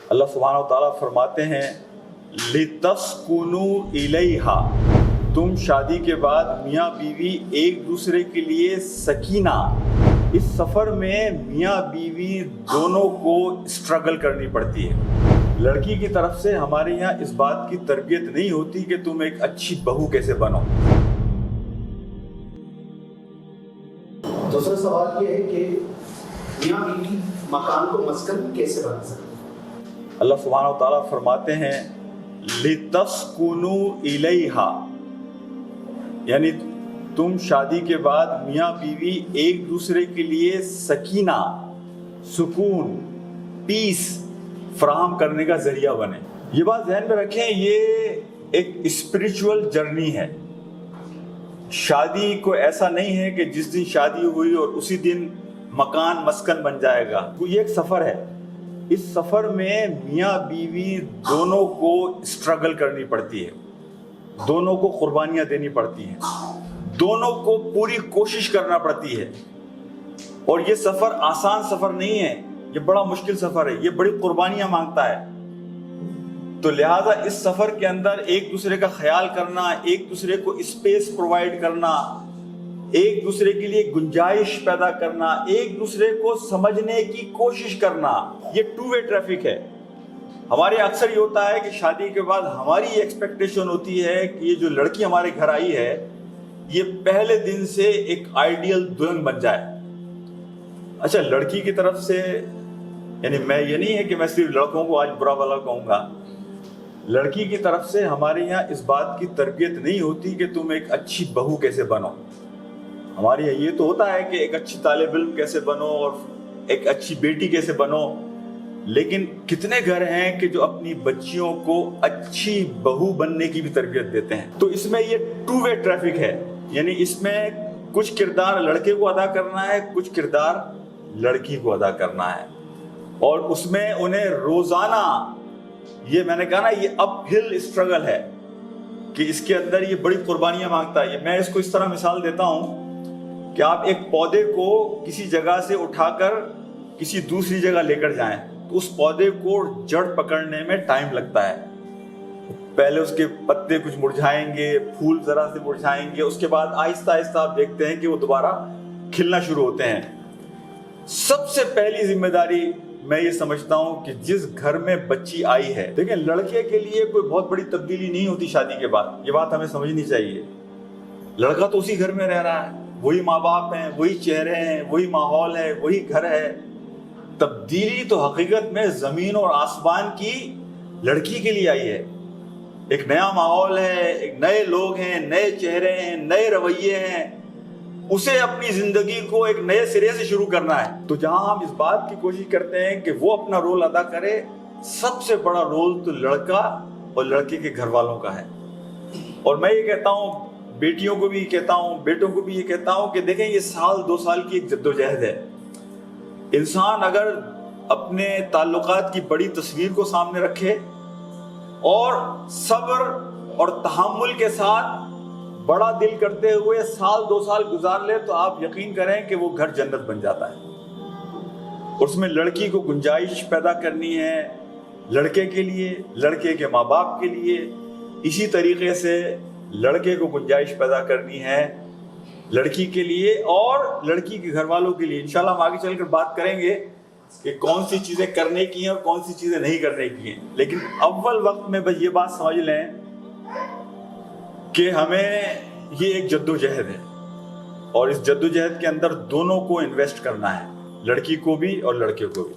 اللہ सुब्हानहू व तआला फरमाते हैं लितस्कुनू इलैहा, तुम शादी के बाद मियाँ बीवी एक दूसरे के लिए सकीना। इस सफ़र में मियाँ बीवी दोनों को स्ट्रगल करनी पड़ती है। लड़की की तरफ से हमारे यहाँ इस बात की तरबियत नहीं होती कि तुम एक अच्छी बहू कैसे बनो। दूसरा सवाल ये है कि मियाँ बीवी मकान को मस्कन कैसे बना सकते हैं। अल्लाह सुब्हानहू व तआला फरमाते हैं लितस्कुनू इलैहा, यानी तुम शादी के बाद मियाँ बीवी एक दूसरे के लिए सकीना, सुकून, पीस फराहम करने का जरिया बने। ये बात ध्यान में रखें, ये एक स्पिरिचुअल जर्नी है। शादी को ऐसा नहीं है कि जिस दिन शादी हुई और उसी दिन मकान मस्कन बन जाएगा। ये एक सफ़र है। इस सफ़र में मियाँ बीवी दोनों को स्ट्रगल करनी पड़ती है, दोनों को कुर्बानियाँ देनी पड़ती हैं, दोनों को पूरी कोशिश करना पड़ती है। और ये सफ़र आसान सफ़र नहीं है, ये बड़ा मुश्किल सफ़र है, ये बड़ी कुर्बानियाँ मांगता है। तो लिहाजा इस सफ़र के अंदर एक दूसरे का ख्याल करना, एक दूसरे को स्पेस प्रोवाइड करना, एक दूसरे के लिए गुंजाइश पैदा करना, एक दूसरे को समझने की कोशिश करना, ये टू वे ट्रैफिक है। हमारे अक्सर ये होता है कि शादी के बाद हमारी एक्सपेक्टेशन होती है कि ये जो लड़की हमारे घर आई है ये पहले दिन से एक आइडियल दुल्हन बन जाए। अच्छा, लड़की की तरफ से, यानी मैं ये नहीं है कि मैं सिर्फ लड़कों को आज बुरा भला कहूँगा, लड़की की तरफ से हमारे यहाँ इस बात की तरबियत नहीं होती कि तुम एक अच्छी बहू कैसे बनो। हमारे यहाँ ये तो होता है कि एक अच्छी तालिब इल्म कैसे बनो और एक अच्छी बेटी कैसे बनो, लेकिन कितने घर हैं कि जो अपनी बच्चियों को अच्छी बहू बनने की भी तरबियत देते हैं। तो इसमें ये टू वे ट्रैफिक है, यानी इसमें कुछ किरदार लड़के को अदा करना है, कुछ किरदार लड़की को अदा करना है। और उसमें उन्हें रोजाना, ये मैंने कहा ना, ये अपहिल स्ट्रगल है कि इसके अंदर ये बड़ी कुर्बानियां मांगता है। मैं इसको इस तरह मिसाल देता हूँ कि आप एक पौधे को किसी जगह से उठाकर किसी दूसरी जगह लेकर जाएं तो उस पौधे को जड़ पकड़ने में टाइम लगता है। पहले उसके पत्ते कुछ मुरझाएंगे, फूल जरा से मुरझाएंगे, उसके बाद आहिस्ता आहिस्ता आप देखते हैं कि वो दोबारा खिलना शुरू होते हैं। सबसे पहली जिम्मेदारी मैं ये समझता हूँ कि जिस घर में बच्ची आई है, देखिए लड़के के लिए कोई बहुत बड़ी तब्दीली नहीं होती शादी के बाद, ये बात हमें समझनी चाहिए। लड़का तो उसी घर में रह रहा है, वही माँ बाप हैं, वही चेहरे हैं, वही माहौल है, वही घर है। तब्दीली तो हकीकत में जमीन और आसमान की लड़की के लिए आई है। एक नया माहौल है, एक नए लोग हैं, नए चेहरे हैं, नए रवैये हैं, उसे अपनी जिंदगी को एक नए सिरे से शुरू करना है। तो जहां हम इस बात की कोशिश करते हैं कि वो अपना रोल अदा करे, सबसे बड़ा रोल तो लड़का और लड़के के घर वालों का है। और मैं ये कहता हूँ, बेटियों को भी कहता हूँ, बेटों को भी ये कहता हूँ कि देखें, ये साल 2 साल की एक जद्दोजहद है। इंसान अगर अपने ताल्लुकात की बड़ी तस्वीर को सामने रखे और सब्र और तहम्मुल के साथ बड़ा दिल करते हुए साल 2 साल गुजार ले, तो आप यकीन करें कि वो घर जन्नत बन जाता है। उसमें लड़की को गुंजाइश पैदा करनी है लड़के के लिए, लड़के के माँ बाप के लिए, इसी तरीके से लड़के को गुंजाइश पैदा करनी है लड़की के लिए और लड़की के घर वालों के लिए। इंशाल्लाह हम आगे चलकर बात करेंगे कि कौन सी चीज़ें करने की हैं और कौन सी चीज़ें नहीं करने की हैं। लेकिन अव्वल वक्त में बस ये बात समझ लें कि हमें ये एक जद्दोजहद है और इस जद्दोजहद के अंदर दोनों को इन्वेस्ट करना है, लड़की को भी और लड़के को भी।